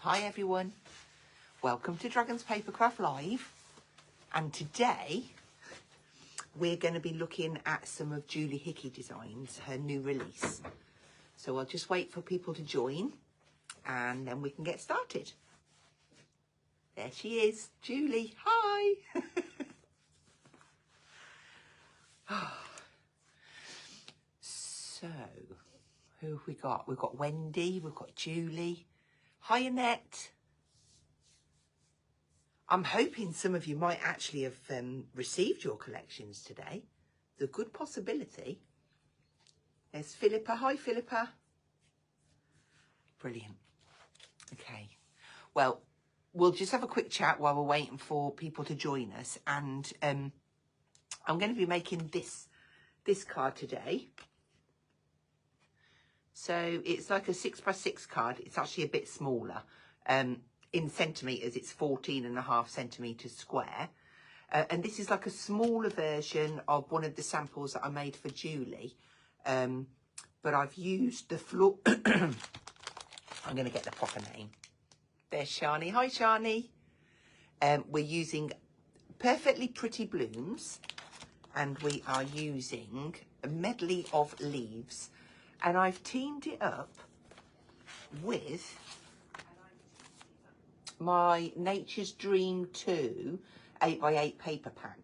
Hi everyone, welcome to Dragons Papercraft Live, and today we're going to be looking at some of Julie Hickey Designs, her new release. So I'll just wait for people to join and then we can get started. There she is, Julie, hi! So, who have we got? We've got Wendy, we've got Julie. Hi Annette. I'm hoping some of you might actually have received your collections today. There's a good possibility. There's Philippa. Hi Philippa. Brilliant. Okay. Well, we'll just have a quick chat while we're waiting for people to join us. And I'm going to be making this card today. So it's like a 6x6 card. It's actually a bit smaller. In centimetres, it's 14.5 centimetres square. And this is like a smaller version of one of the samples that I made for Julie. But I've used the floor. I'm going to get the proper name. There's Shani. Hi, Shani. We're using Perfectly Pretty Blooms. And we are using a medley of leaves. And I've teamed it up with my Nature's Dream 2 8x8 paper pack,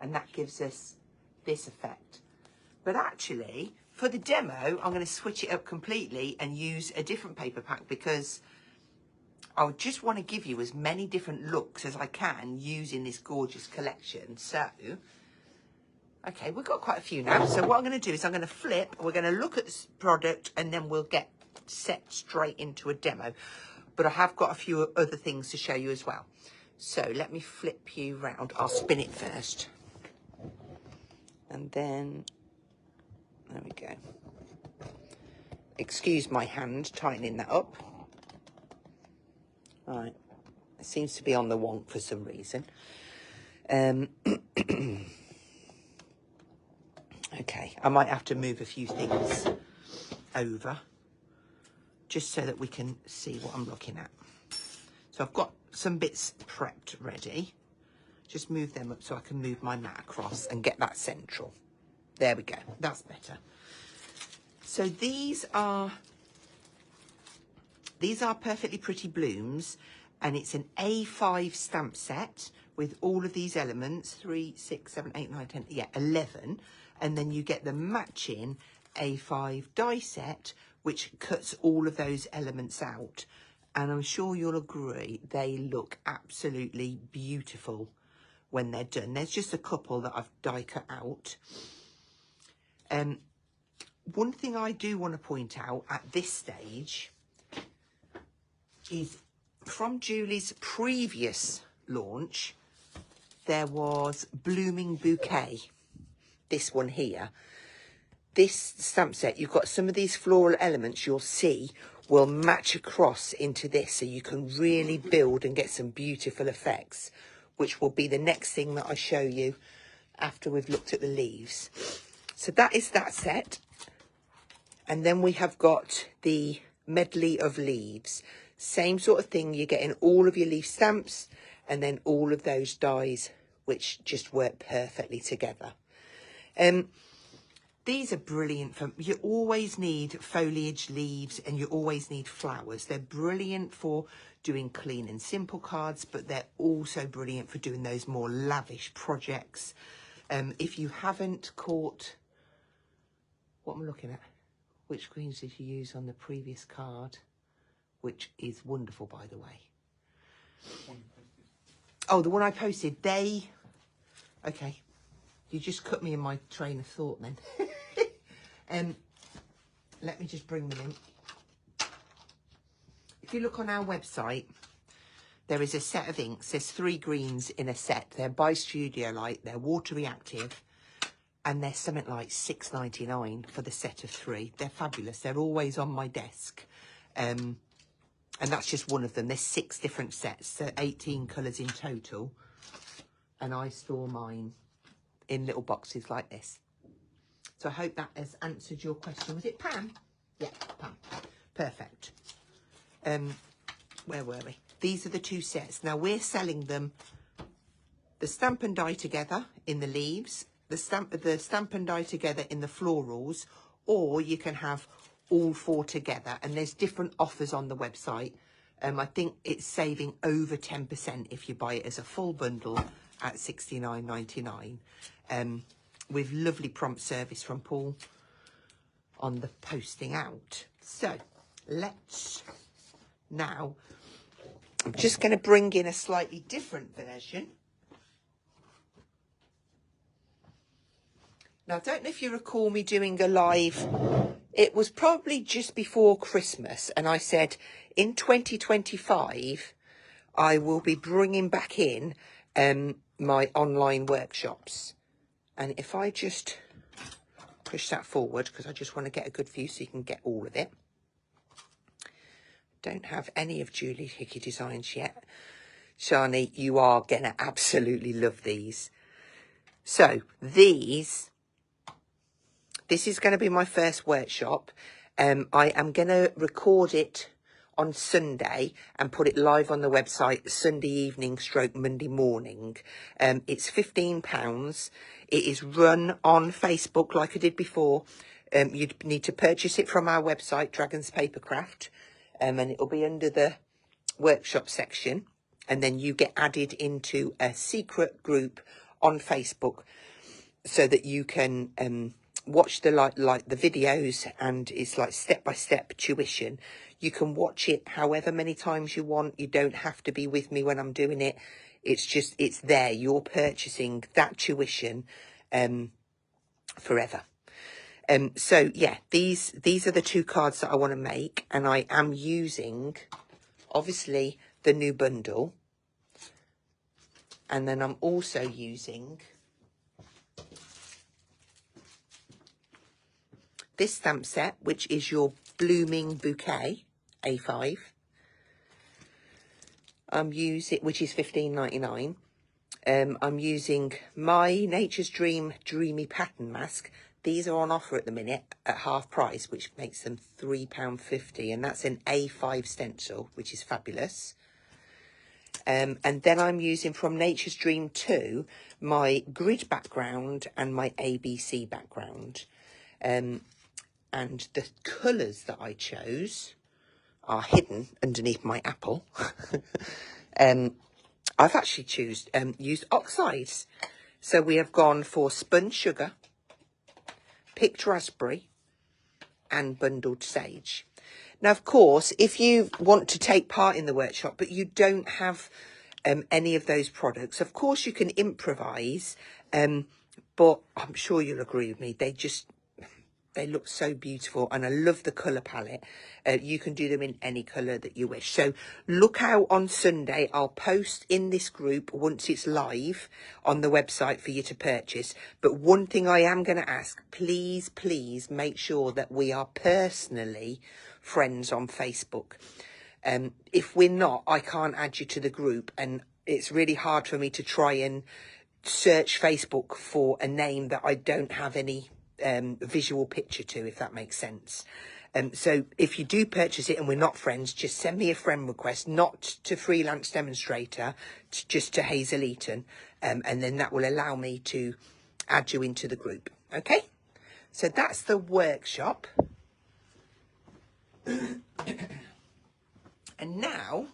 and that gives us this effect. But actually, for the demo, I'm going to switch it up completely and use a different paper pack because I just want to give you as many different looks as I can using this gorgeous collection. So, okay, we've got quite a few now. So what I'm going to do is I'm going to flip, we're going to look at this product, and then we'll get set straight into a demo. But I have got a few other things to show you as well. So let me flip you round. I'll spin it first. And then, there we go. Excuse my hand tightening that up. All right. It seems to be on the wonk for some reason. Okay, I might have to move a few things over, just so that we can see what I'm looking at. So I've got some bits prepped ready. Just move them up so I can move my mat across and get that central. There we go, that's better. So these are Perfectly Pretty Blooms, and it's an A5 stamp set with all of these elements, 3, 6, 7, 8, 9, 10, yeah, 11. And then you get the matching A5 die set, which cuts all of those elements out. And I'm sure you'll agree, they look absolutely beautiful when they're done. There's just a couple that I've die cut out. One thing I do want to point out at this stage is from Julie's previous launch, there was Blooming Bouquet, this one here. This stamp set, you've got some of these floral elements you'll see will match across into this, so you can really build and get some beautiful effects, which will be the next thing that I show you after we've looked at the leaves. So that is that set. And then we have got the medley of leaves. Same sort of thing, you're getting all of your leaf stamps and then all of those dies, which just work perfectly together. These are brilliant for, you always need foliage, leaves, and you always need flowers. They're brilliant for doing clean and simple cards, but they're also brilliant for doing those more lavish projects. If you haven't caught, what am I looking at? Which greens did you use on the previous card? Which is wonderful, by the way. Oh, the one I posted, they, okay. You just cut me in my train of thought then. Let me just bring them in. If you look on our website, there is a set of inks. There's 3 greens in a set. They're by Studio Light. They're water reactive. And they're something like $6.99 for the set of 3. They're fabulous. They're always on my desk. And that's just one of them. There's 6 different sets. So 18 colours in total. And I store mine in little boxes like this. So I hope that has answered your question. Was it Pam? Yeah, Pam. Perfect. where were we? These are the two sets. Now we're selling them, the stamp and die together in the leaves, the stamp and die together in the florals, or you can have all four together. And there's different offers on the website. I think it's saving over 10% if you buy it as a full bundle at $69.99. With lovely prompt service from Paul on the posting out. So let's now, I'm just going to bring in a slightly different version. Now, I don't know if you recall me doing a live. It was probably just before Christmas, and I said in 2025 I will be bringing back in my online workshops. And if I just push that forward, because I just want to get a good view so you can get all of it. Don't have any of Julie's Hickey Designs yet. Shani, you are going to absolutely love these. So this is going to be my first workshop. I am going to record it on Sunday and put it live on the website Sunday evening / Monday morning. It's £15. It is run on Facebook like I did before. You'd need to purchase it from our website, Dragons Papercraft, and it'll be under the workshop section. And then you get added into a secret group on Facebook so that you can watch the like the videos, and it's like step-by-step tuition. You can watch it however many times you want. You don't have to be with me when I'm doing it. It's just, it's there. You're purchasing that tuition forever. So yeah, these are the two cards that I want to make, and I am using obviously the new bundle, and then I'm also using this stamp set, which is your Blooming Bouquet A5. Which is $15.99. I'm using my Nature's Dream Dreamy Pattern Mask. These are on offer at the minute at half price, which makes them £3.50, and that's an A5 stencil, which is fabulous. And then I'm using from Nature's Dream 2 my grid background and my ABC background. And the colours that I chose are hidden underneath my apple. I've actually used oxides. So we have gone for spun sugar, picked raspberry, and bundled sage. Now, of course, if you want to take part in the workshop, but you don't have any of those products, of course you can improvise. But I'm sure you'll agree with me. They look so beautiful, and I love the colour palette. You can do them in any colour that you wish. So look out on Sunday. I'll post in this group once it's live on the website for you to purchase. But one thing I am going to ask, please, please make sure that we are personally friends on Facebook. If we're not, I can't add you to the group, and it's really hard for me to try and search Facebook for a name that I don't have any visual picture to, if that makes sense. So if you do purchase it and we're not friends, just send me a friend request, not to Freelance Demonstrator, just to Hazel Eaton, and then that will allow me to add you into the group. Okay, so that's the workshop. And now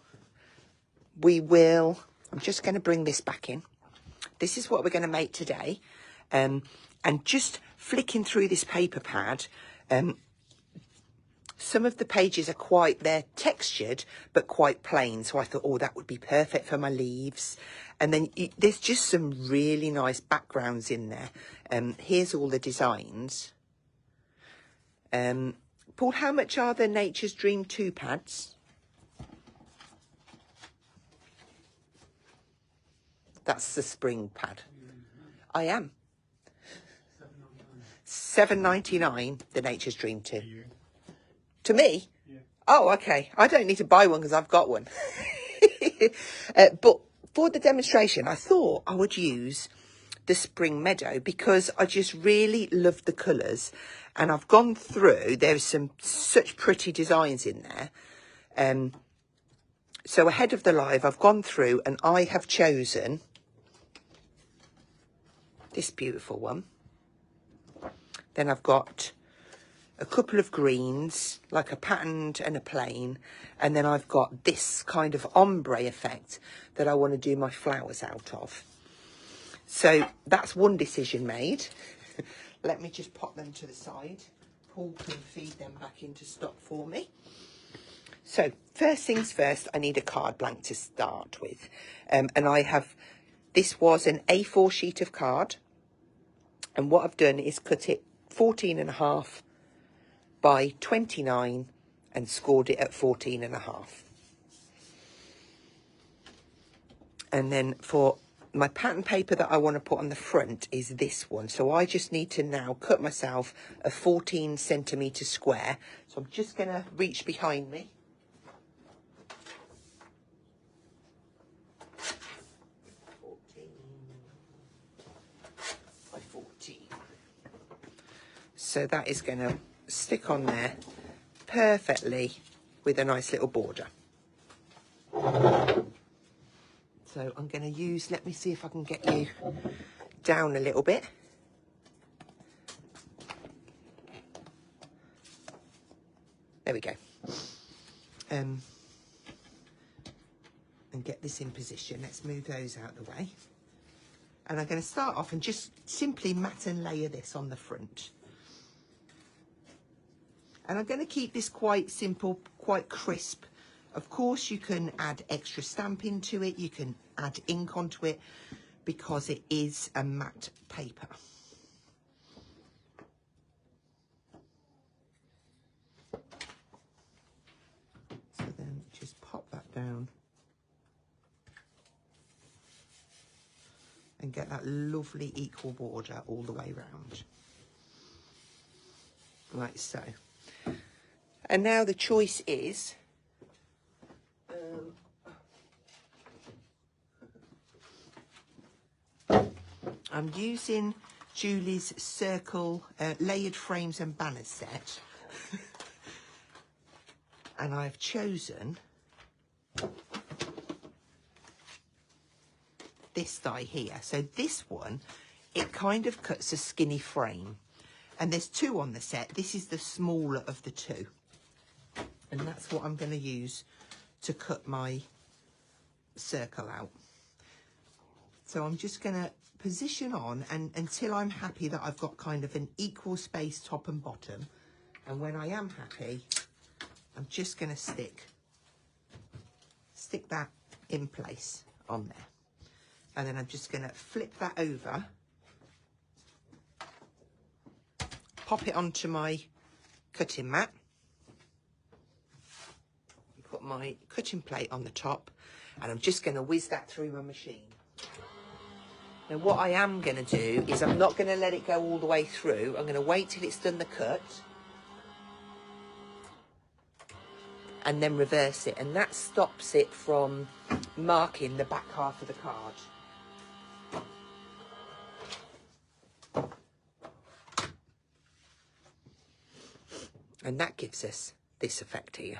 I'm just going to bring this back in. This is what we're going to make today. And just flicking through this paper pad, some of the pages are they're textured, but quite plain. So I thought, oh, that would be perfect for my leaves. And then there's just some really nice backgrounds in there. Here's all the designs. Paul, how much are the Nature's Dream 2 pads? That's the spring pad. I am. $7.99, the Nature's Dream 2. To me? Yeah. Oh, okay. I don't need to buy one because I've got one. But for the demonstration, I thought I would use the Spring Meadow because I just really love the colours. And I've gone through, there's such pretty designs in there. So ahead of the live, I've gone through and I have chosen this beautiful one. Then I've got a couple of greens, like a patterned and a plain. And then I've got this kind of ombre effect that I want to do my flowers out of. So that's one decision made. Let me just pop them to the side. Paul can feed them back into stock for me. So first things first, I need a card blank to start with. And this was an A4 sheet of card. And what I've done is cut it 14.5 by 29 and scored it at 14.5. And then for my pattern paper that I want to put on the front is this one. So I just need to now cut myself a 14 centimetre square. So I'm just going to reach behind me. 14 by 14. So that is going to stick on there perfectly with a nice little border. So I'm going to use, let me see if I can get you down a little bit. There we go. And get this in position. Let's move those out of the way. And I'm going to start off and just simply mat and layer this on the front. And I'm going to keep this quite simple, quite crisp. Of course, you can add extra stamping to it. You can add ink onto it because it is a matte paper. So then just pop that down and get that lovely equal border all the way round. Like so. And now the choice is I'm using Julie's Circle layered frames and banners set. And I've chosen this die here. So this one, it kind of cuts a skinny frame. And there's two on the set. This is the smaller of the two. And that's what I'm going to use to cut my circle out. So I'm just going to position on and until I'm happy that I've got kind of an equal space top and bottom. And when I am happy, I'm just going to stick that in place on there. And then I'm just going to flip that over, pop it onto my cutting mat, put my cutting plate on the top, and I'm just going to whiz that through my machine. Now what I am going to do is I'm not going to let it go all the way through. I'm going to wait till it's done the cut and then reverse it, and that stops it from marking the back half of the card. And that gives us this effect here.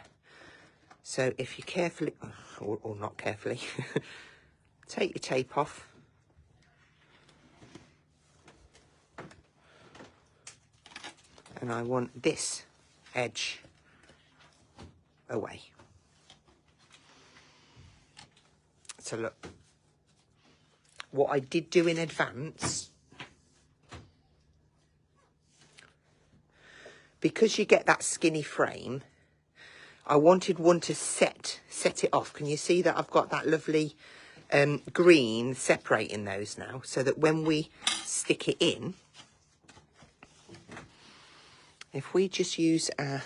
So if you carefully, or not carefully, take your tape off. And I want this edge away. So look, what I did do in advance, because you get that skinny frame, I wanted one to set it off. Can you see that I've got that lovely green separating those now, so that when we stick it in, if we just use a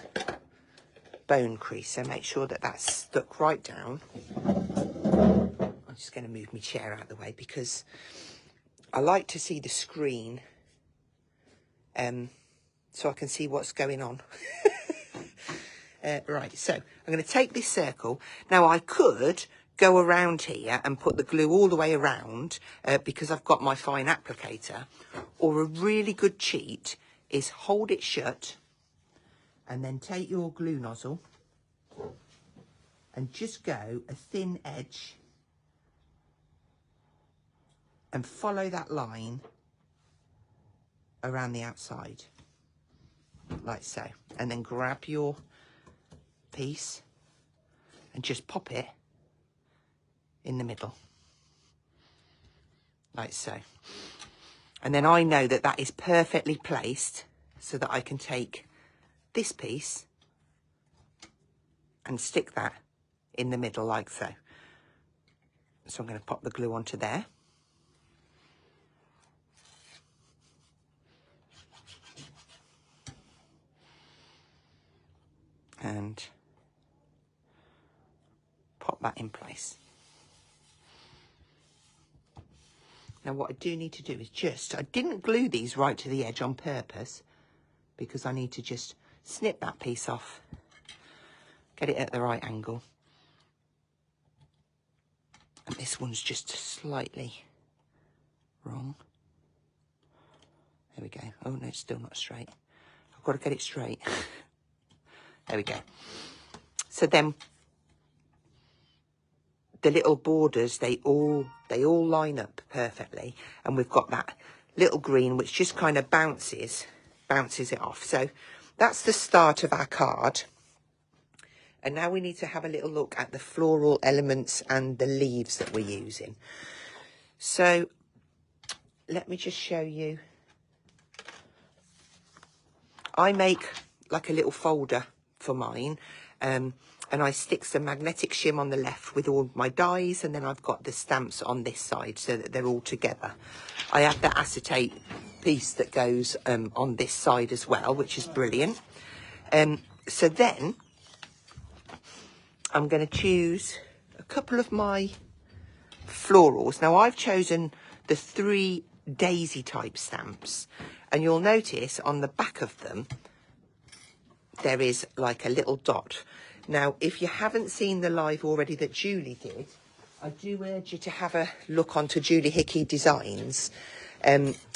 bone creaser, make sure that that's stuck right down. I'm just going to move my chair out of the way because I like to see the screen so I can see what's going on. Right, so I'm going to take this circle. Now I could go around here and put the glue all the way around because I've got my fine applicator, or a really good cheat is hold it shut and then take your glue nozzle and just go a thin edge and follow that line around the outside, like so. And then grab your piece and just pop it in the middle, like so. And then I know that that is perfectly placed so that I can take this piece and stick that in the middle like so. So I'm going to pop the glue onto there. And pop that in place. Now what I do need to do is just, I didn't glue these right to the edge on purpose because I need to just snip that piece off, get it at the right angle. And this one's just slightly wrong. There we go. Oh no, it's still not straight. I've got to get it straight. There we go. So then the little borders, they all line up perfectly, and we've got that little green which just kind of bounces it off. So that's the start of our card. And now we need to have a little look at the floral elements and the leaves that we're using. So let me just show you. I make like a little folder for mine, and I stick some magnetic shim on the left with all my dies, and then I've got the stamps on this side so that they're all together. I have the acetate piece that goes on this side as well, which is brilliant. So then I'm going to choose a couple of my florals. Now I've chosen the 3 daisy type stamps, and you'll notice on the back of them there is like a little dot. Now if you haven't seen the live already that Julie did, I do urge you to have a look onto Julie Hickey Designs,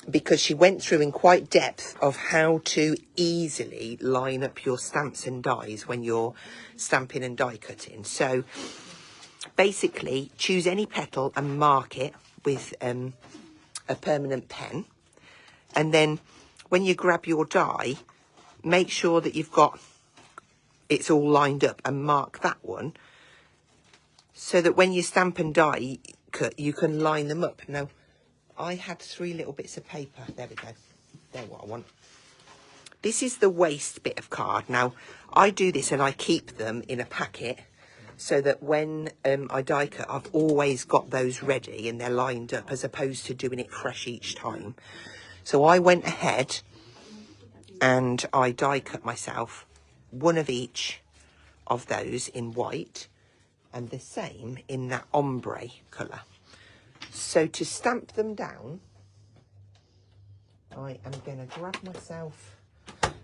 because she went through in quite depth of how to easily line up your stamps and dies when you're stamping and die cutting. So basically choose any petal and mark it with a permanent pen, and then when you grab your die, make sure that you've got it's all lined up and mark that one, so that when you stamp and die cut you can line them up. Now I had 3 little bits of paper. There we go. They're what I want. This is the waste bit of card. Now I do this and I keep them in a packet so that when I die cut, I've always got those ready and they're lined up, as opposed to doing it fresh each time. So I went ahead and I die cut myself 1 of each of those in white, and the same in that ombre colour. So to stamp them down, I am going to grab myself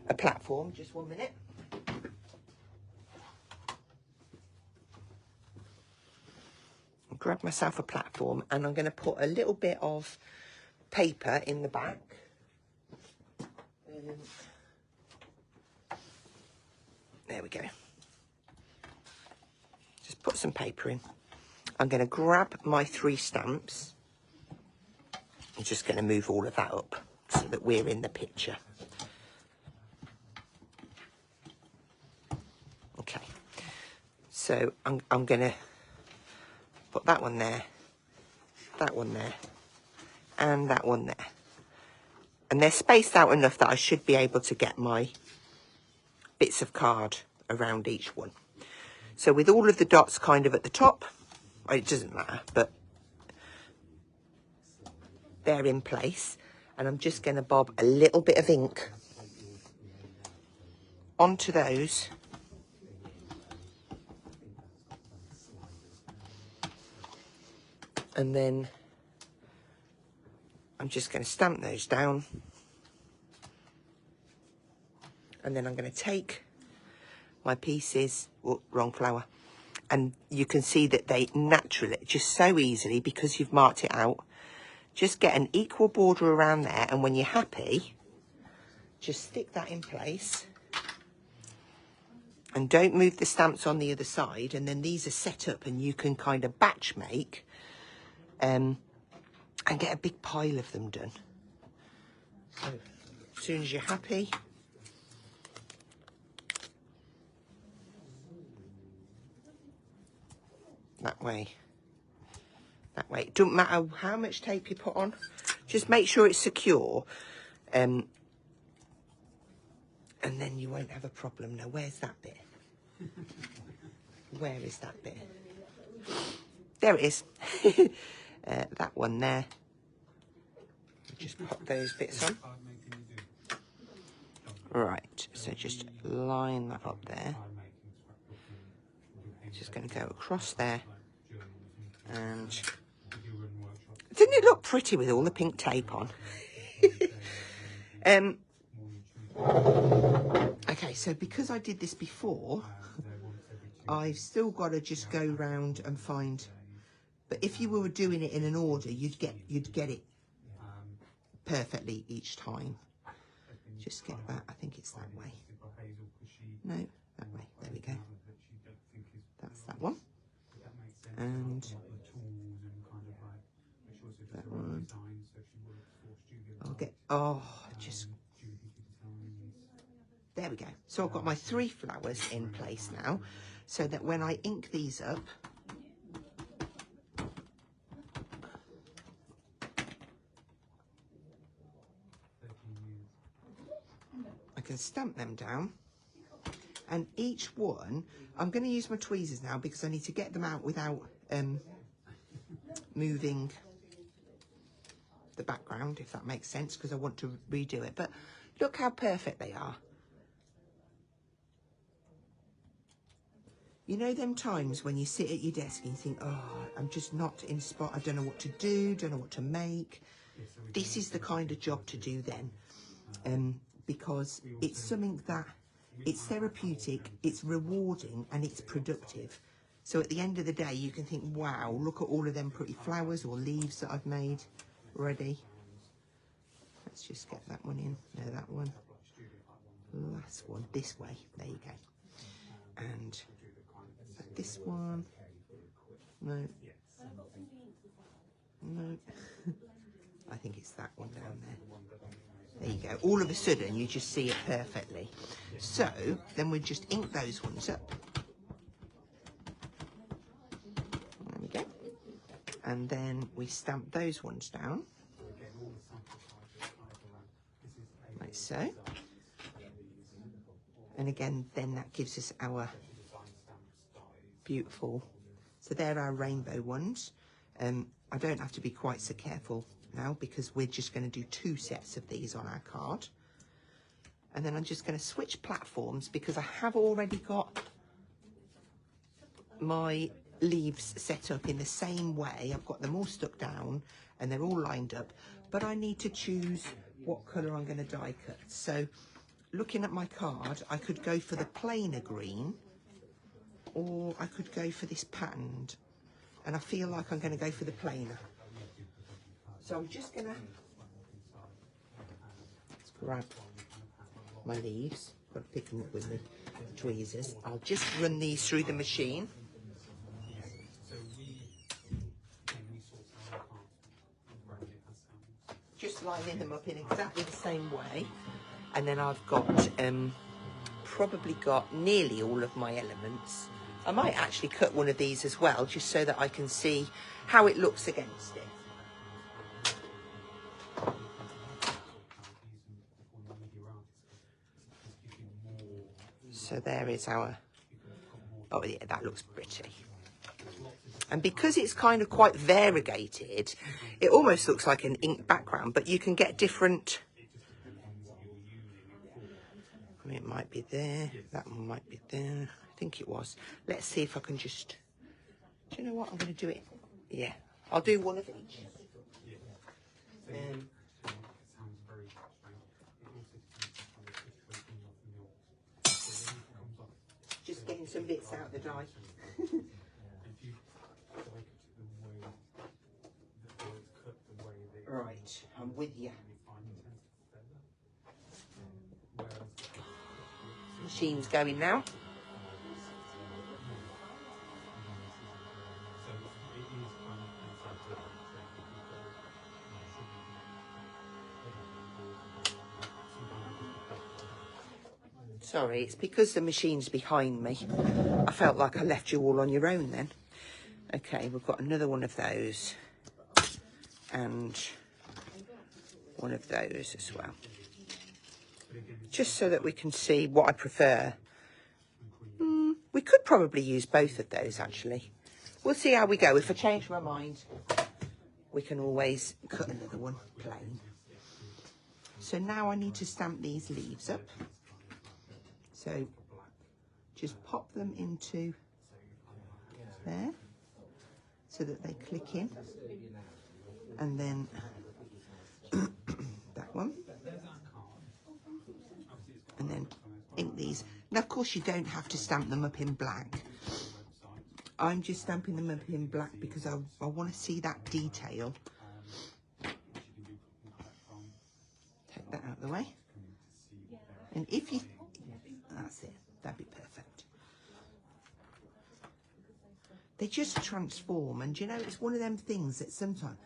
a platform. Just 1 minute. Grab myself a platform, and I'm going to put a little bit of paper in the back. There we go. Just put some paper in. I'm going to grab my 3 stamps. I'm just going to move all of that up so that we're in the picture. Okay. So I'm going to put that one there, and that one there. And they're spaced out enough that I should be able to get my bits of card around each one. So with all of the dots kind of at the top, it doesn't matter, but they're in place. And I'm just going to bob a little bit of ink onto those. And then I'm just going to stamp those down. And then I'm going to take my pieces, oh, wrong flower, and you can see that they naturally, just so easily, because you've marked it out, just get an equal border around there, and when you're happy, just stick that in place And don't move the stamps on the other side, and then these are set up and you can kind of batch make and get a big pile of them done. So as soon as you're happy, that way. It doesn't matter how much tape you put on, just make sure it's secure, and then you won't have a problem. Now, where's that bit? Where is that bit? There it is. That one there. Just pop those bits on. Right, so just line that up there. Just going to go across there. And didn't it look pretty with all the pink tape on? Okay, so because I did this before, I've still got to just go round and find. But if you were doing it in an order, you'd get it perfectly each time. Just get that. I think it's that way. No, that way. There we go. That's that one. And that one. I'll get. Just. There we go. So I've got my 3 flowers in place now, so that when I ink these up, I can stamp them down. And each one, I'm going to use my tweezers now because I need to get them out without moving the background, if that makes sense, because I want to redo it. But look how perfect they are. You know them times when you sit at your desk and you think, oh, I'm just not in spot, I don't know what to do, don't know what to make. This is the kind of job to do then, because it's something that, it's therapeutic, it's rewarding, and it's productive. So at the end of the day, you can think, wow, look at all of them pretty flowers or leaves that I've made ready. Let's just get that one in. No, that one. Last one, this way. There you go. And this one. No. No. I think it's that one down there. There you go. All of a sudden, you just see it perfectly. So, then we just ink those ones up. There we go. And then we stamp those ones down. Like so. And again, then that gives us our beautiful. So they're our rainbow ones. I don't have to be quite so careful now because we're just going to do 2 sets of these on our card. And then I'm just going to switch platforms because I have already got my leaves set up in the same way. I've got them all stuck down and they're all lined up, but I need to choose what colour I'm going to die cut. So looking at my card, I could go for the plainer green or I could go for this patterned, and I feel like I'm going to go for the plainer. So I'm just going to grab my leaves, got to pick them up with my tweezers. I'll just run these through the machine. Just lining them up in exactly the same way. And then I've got, probably got nearly all of my elements. I might actually cut one of these as well, just so that I can see how it looks against it. So there is our, oh yeah, that looks pretty. And because it's kind of quite variegated, it almost looks like an ink background, but you can get different, I mean, it might be there, that one might be there, I think it was. Let's see if I can just, do you know what, I'm going to do it, yeah, I'll do one of each. Just getting some bits out the die. Right, I'm with you. Machine's going now. Sorry, it's because the machine's behind me. I felt like I left you all on your own then. Okay, we've got another one of those and one of those as well. Just so that we can see what I prefer. We could probably use both of those actually. We'll see how we go. If I change my mind, we can always cut another one plain. So now I need to stamp these leaves up. So just pop them into there so that they click in. And then that one. And then ink these. Now, of course, you don't have to stamp them up in black. I'm just stamping them up in black because I want to see that detail. Take that out of the way. And if you... That's it. That'd be perfect. They just transform. And, you know, it's one of them things that sometimes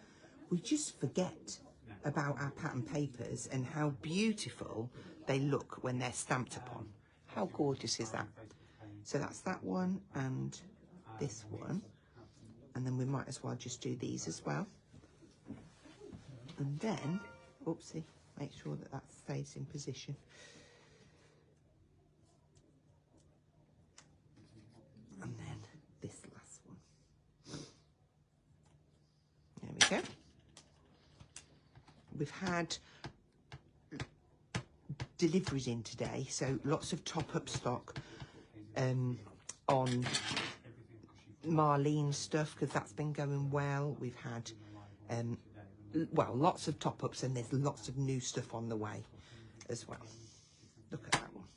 we just forget about our pattern papers and how beautiful they look when they're stamped upon. How gorgeous is that? So that's that one and this one. And then we might as well just do these as well. And then, oopsie, make sure that that stays in position. And then this last one. There we go. We've had deliveries in today, so lots of top-up stock on Marlene stuff because that's been going well. We've had well, lots of top-ups, and there's lots of new stuff on the way as well. Look at that one,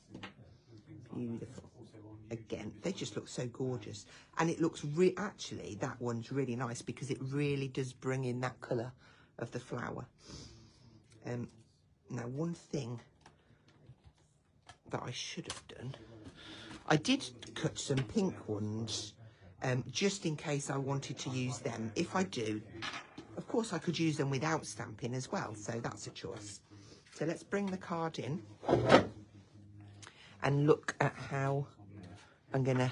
beautiful. Again, they just look so gorgeous, and it looks actually that one's really nice because it really does bring in that colour of the flower. Now, one thing that I should have done, I did cut some pink ones just in case I wanted to use them. If I do, of course I could use them without stamping as well, so that's a choice. So let's bring the card in and look at how I'm going to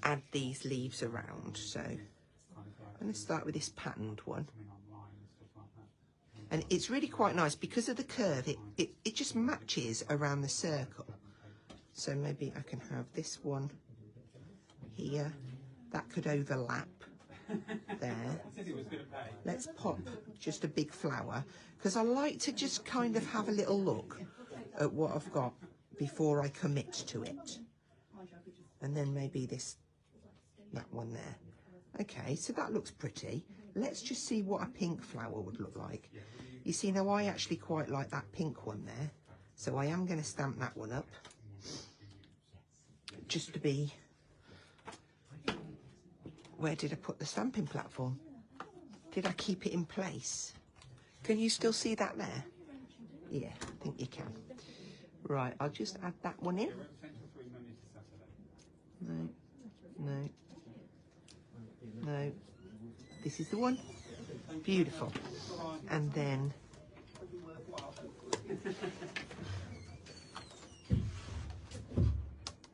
add these leaves around. So I'm going to start with this patterned one. And it's really quite nice because of the curve, it just matches around the circle. So maybe I can have this one here. That could overlap there. Let's pop just a big flower because I like to just kind of have a little look at what I've got before I commit to it. And then maybe that one there. Okay, so that looks pretty. Let's just see what a pink flower would look like. You see, now I actually quite like that pink one there. So I am going to stamp that one up. Just to be... Where did I put the stamping platform? Did I keep it in place? Can you still see that there? Yeah, I think you can. Right, I'll just add that one in. No, no, no. This is the one. Beautiful. And then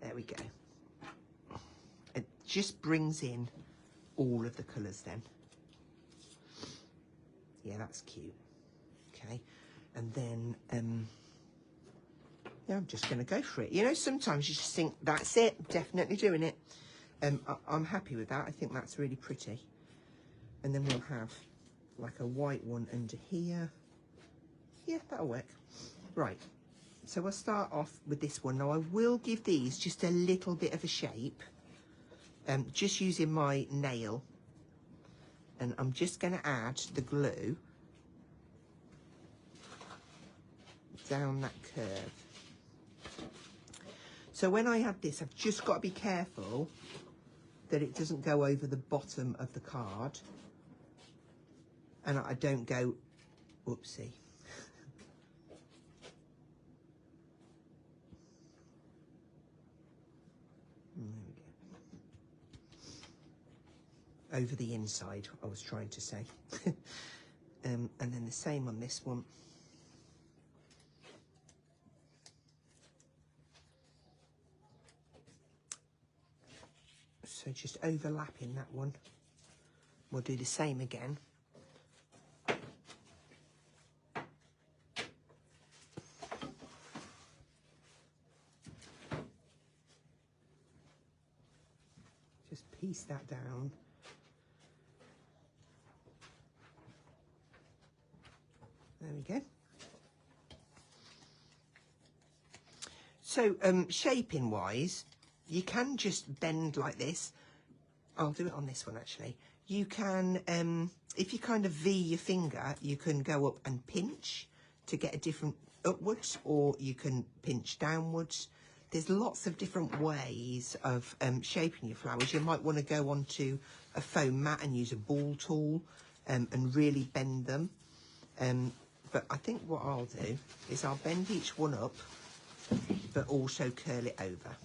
there we go. It just brings in all of the colours then. Yeah, that's cute. Okay. And then yeah, I'm just going to go for it. You know, sometimes you just think, that's it, definitely doing it. I'm happy with that. I think that's really pretty. And then we'll have like a white one under here. Yeah, that'll work. Right, so we'll start off with this one. Now I will give these just a little bit of a shape, just using my nail. And I'm just going to add the glue down that curve. So when I add this, I've just got to be careful that it doesn't go over the bottom of the card. And I don't go, whoopsie. There we go. Over the inside, I was trying to say. And then the same on this one. So just overlapping that one. We'll do the same again. Just piece that down. There we go. So shaping wise, you can just bend like this. I'll do it on this one actually. You can, if you kind of V your finger, you can go up and pinch to get a different upwards, or you can pinch downwards. There's lots of different ways of shaping your flowers. You might want to go onto a foam mat and use a ball tool and really bend them. But I think what I'll do is I'll bend each one up, but also curl it over.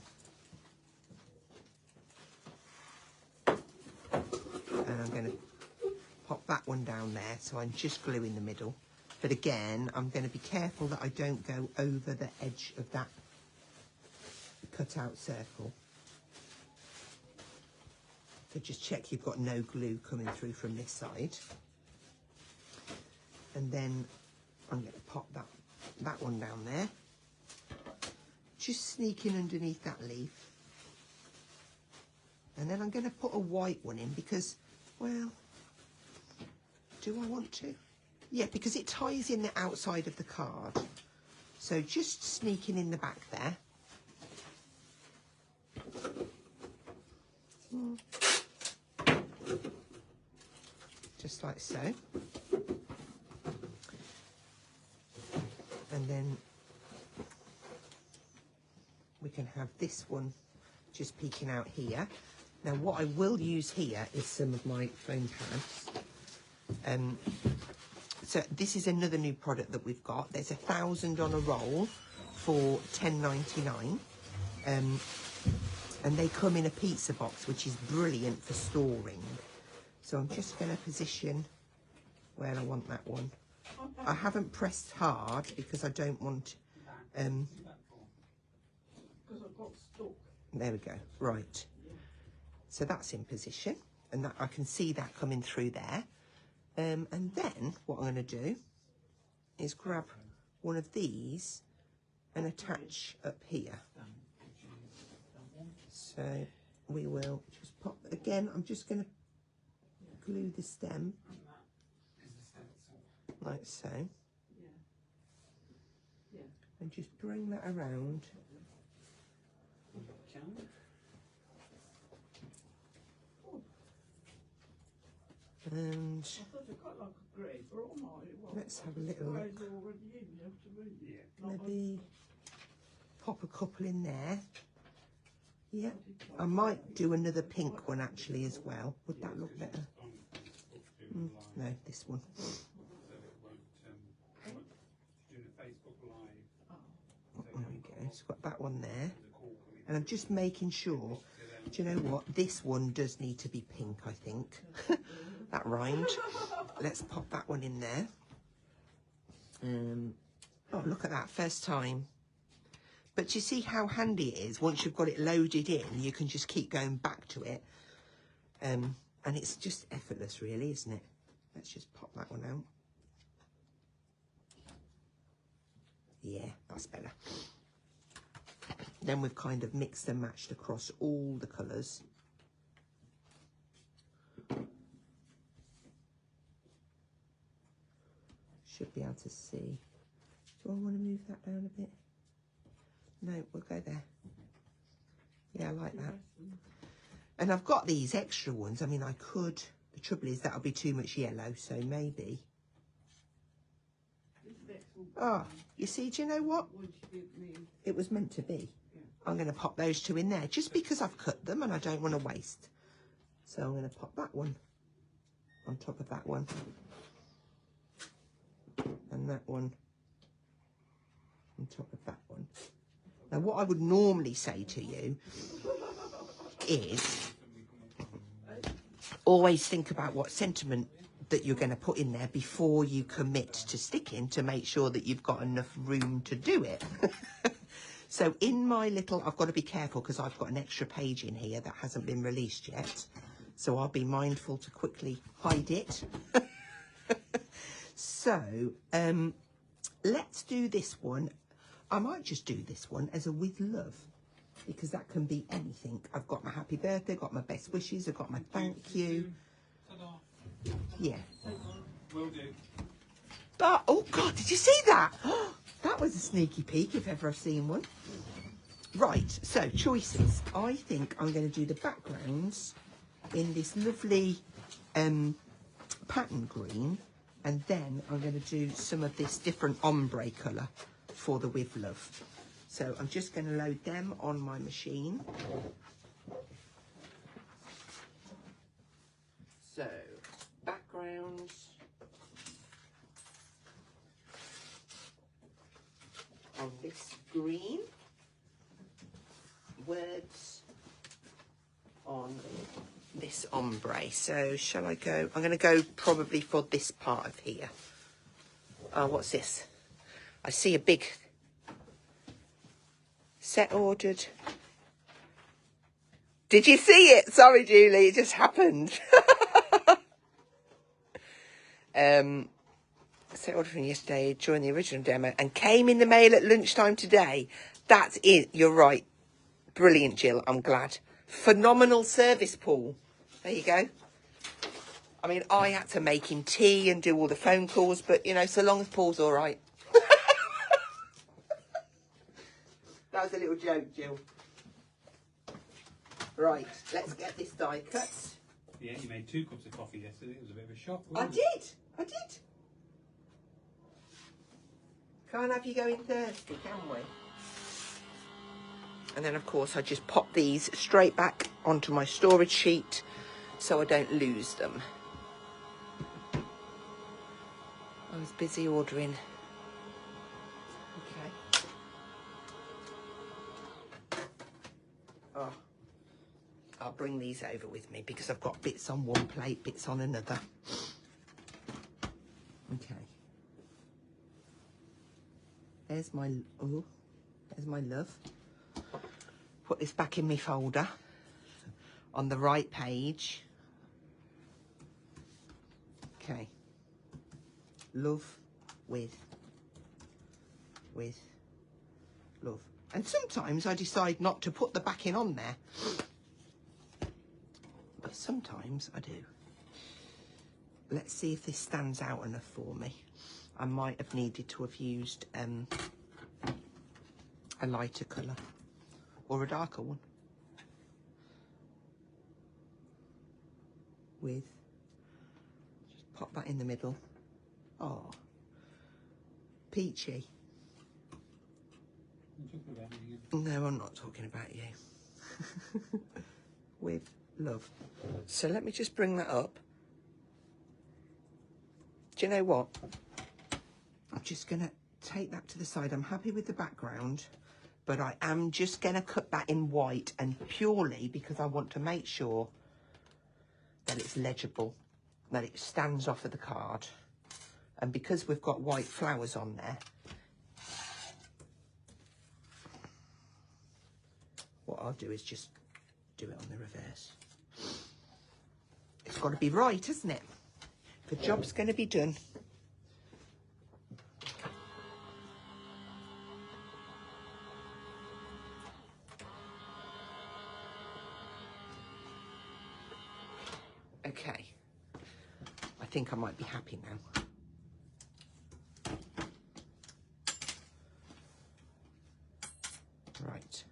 And I'm going to pop that one down there, so I'm just gluing the middle. But again, I'm going to be careful that I don't go over the edge of that cut out circle. So just check you've got no glue coming through from this side. And then I'm going to pop that one down there. Just sneaking underneath that leaf. And then I'm going to put a white one in because, well, do I want to? Yeah, because it ties in the outside of the card. So just sneaking in the back there. Just like so. And then we can have this one just peeking out here. Now what I will use here is some of my foam pads. So this is another new product that we've got. There's 1,000 on a roll for $10.99. And they come in a pizza box, which is brilliant for storing. So I'm just going to position where I want that one. I haven't pressed hard because I don't want... because I got stuck. There we go. Right. So that's in position, and that I can see that coming through there. And then what I'm going to do is grab one of these and attach up here. So we will just pop, again, I'm just going to glue the stem like so. And just bring that around. And let's have a little look. Maybe pop a couple in there. Yeah, I might do another pink one actually as well. Would that look better? No, this one. There we go. It's got that one there. And I'm just making sure. Do you know what? This one does need to be pink, I think. That rhymed. Let's pop that one in there. Oh, look at that. First time. But you see how handy it is? Once you've got it loaded in, you can just keep going back to it. And it's just effortless, really, isn't it? Let's just pop that one out. Yeah, that's better. Then we've kind of mixed and matched across all the colours. Should be able to see. Do I want to move that down a bit? No, we'll go there. Yeah, I like that. And I've got these extra ones. I mean, I could. The trouble is that'll be too much yellow, so maybe. Oh, you see, do you know what? It was meant to be. I'm going to pop those two in there, just because I've cut them and I don't want to waste. So I'm going to pop that one on top of that one. And that one on top of that one. Now, what I would normally say to you is always think about what sentiment that you're going to put in there before you commit to sticking, to make sure that you've got enough room to do it. So in my little, I've got to be careful because I've got an extra page in here that hasn't been released yet. So I'll be mindful to quickly hide it. So let's do this one. I might just do this one as a with love, because that can be anything. I've got my happy birthday, got my best wishes, I've got my thank you. Yeah. Will do. But, oh God, did you see that? That was a sneaky peek if ever I've seen one. Right, so choices. I think I'm going to do the backgrounds in this lovely pattern green, and then I'm going to do some of this different ombre colour for the with love. So I'm just going to load them on my machine. So backgrounds on this green, words on this ombre. So shall I go? I'm going to go probably for this part of here. Oh, what's this? I see a big set ordered. Did you see it? Sorry, Julie, it just happened. Set order from yesterday during the original demo and came in the mail at lunchtime today. That's it. You're right. Brilliant, Jill. I'm glad. Phenomenal service, Paul. There you go. I mean, I had to make him tea and do all the phone calls, but, you know, so long as Paul's all right. That was a little joke, Jill. Right, let's get this die cut. Yeah, you made 2 cups of coffee yesterday. It was a bit of a shock. I did. I did. Can't have you going thirsty, can we? And then, of course, I just pop these straight back onto my storage sheet so I don't lose them. I was busy ordering. Okay. Oh, I'll bring these over with me because I've got bits on one plate, bits on another. Okay. There's my, oh, there's my love. Put this back in my folder on the right page. Okay. Love with love. And sometimes I decide not to put the backing on there. But sometimes I do. Let's see if this stands out enough for me. I might have needed to have used a lighter colour or a darker one. With, just pop that in the middle. Oh, peachy. No, I'm not talking about you. With love. So let me just bring that up. Do you know what? I'm just going to take that to the side. I'm happy with the background, but I am just going to cut that in white, and purely because I want to make sure that it's legible, that it stands off of the card. And because we've got white flowers on there, what I'll do is just do it on the reverse. It's got to be right, isn't it? The job's going to be done. Okay. I think I might be happy now. Right.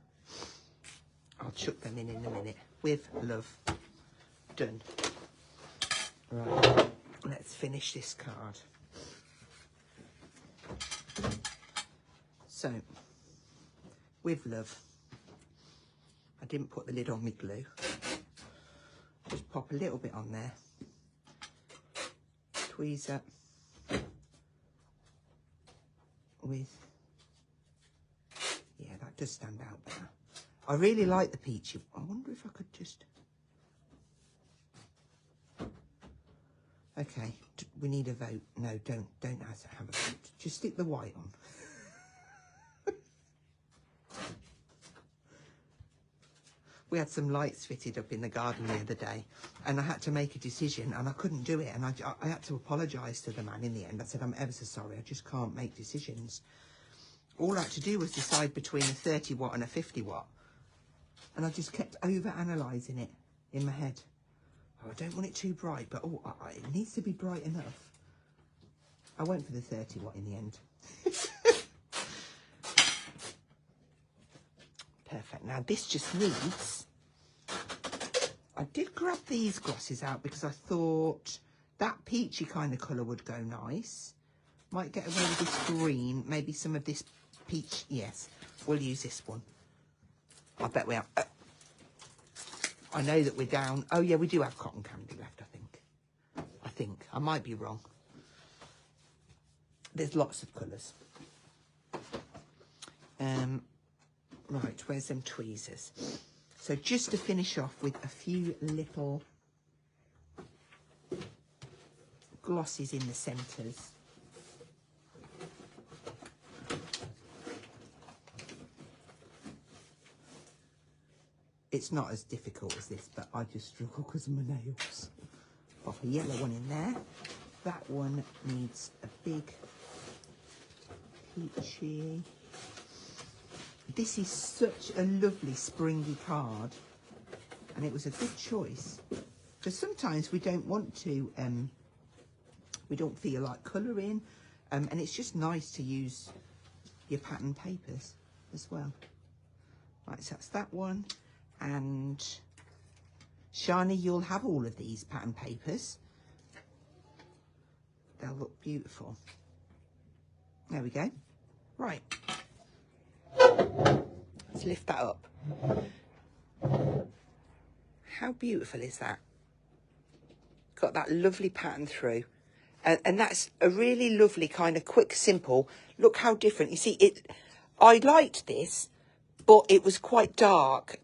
I'll chuck them in a minute. With love. Done. Right. Let's finish this card. So, with love. I didn't put the lid on my glue. Just pop a little bit on there. Tweezer. With, yeah, that does stand out better. I really like the peachy. I wonder if I could just, okay, we need a vote. No, don't have a vote. Just stick the white on. We had some lights fitted up in the garden the other day, and I had to make a decision, and I couldn't do it, and I had to apologise to the man in the end. I said, I'm ever so sorry, I just can't make decisions. All I had to do was decide between a 30 watt and a 50 watt. And I just kept over-analysing it in my head. Oh, I don't want it too bright, but it needs to be bright enough. I went for the 30 watt in the end. Perfect. Now this just needs... I did grab these glosses out because I thought that peachy kind of colour would go nice. Might get away with this green, maybe some of this peach. Yes, we'll use this one. I bet we have. I know that we're down. Oh yeah, we do have cotton candy left, I think. I might be wrong. There's lots of colours. Right, where's them tweezers? So just to finish off with a few little glosses in the centres. It's not as difficult as this, but I just struggle because of my nails. Pop a yellow one in there. That one needs a big peachy. This is such a lovely springy card, and it was a good choice because sometimes we don't want to, we don't feel like colouring, and it's just nice to use your pattern papers as well. Right, so that's that one. And Shani, you'll have all of these pattern papers. They'll look beautiful. There we go. Right. Let's lift that up. How beautiful is that? Got that lovely pattern through. And that's a really lovely kind of quick, simple. Look how different. You see, I liked this, but it was quite dark.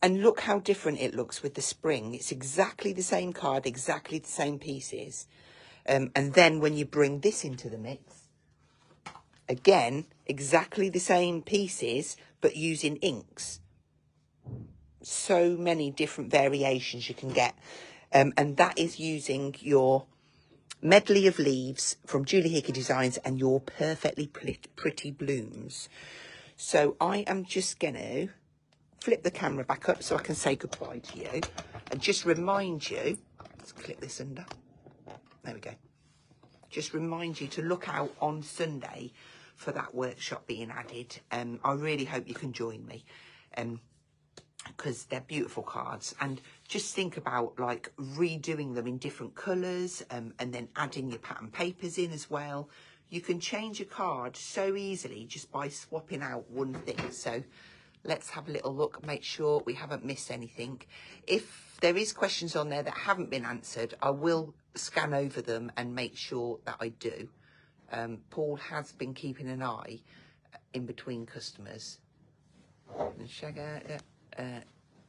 And look how different it looks with the spring. It's exactly the same card, exactly the same pieces. And then when you bring this into the mix, again, exactly the same pieces, but using inks. So many different variations you can get. And that is using your medley of leaves from Julie Hickey Designs and your perfectly pretty blooms. So I am just going to flip the camera back up so I can say goodbye to you and just remind you, let's clip this under, there we go, just remind you to look out on Sunday for that workshop being added. I really hope you can join me because they're beautiful cards, and just think about like redoing them in different colours and then adding your pattern papers in as well. You can change a card so easily just by swapping out one thing. So let's have a little look, make sure we haven't missed anything. If there is questions on there that haven't been answered, I will scan over them and make sure that I do. Paul has been keeping an eye in between customers.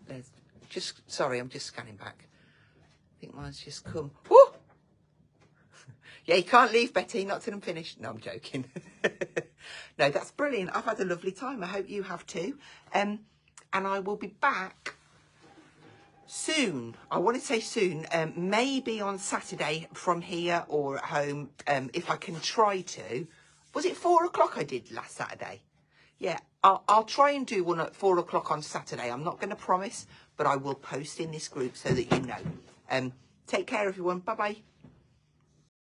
There's just, sorry, I'm just scanning back. I think mine's just come. Woo! Yeah, you can't leave, Betty, not till I'm finished. No, I'm joking. No, that's brilliant. I've had a lovely time. I hope you have too. And I will be back soon. I want to say soon, maybe on Saturday from here or at home, if I can try to. Was it 4 o'clock I did last Saturday? Yeah, I'll try and do one at 4 o'clock on Saturday. I'm not going to promise, but I will post in this group so that you know. Take care, everyone. Bye-bye.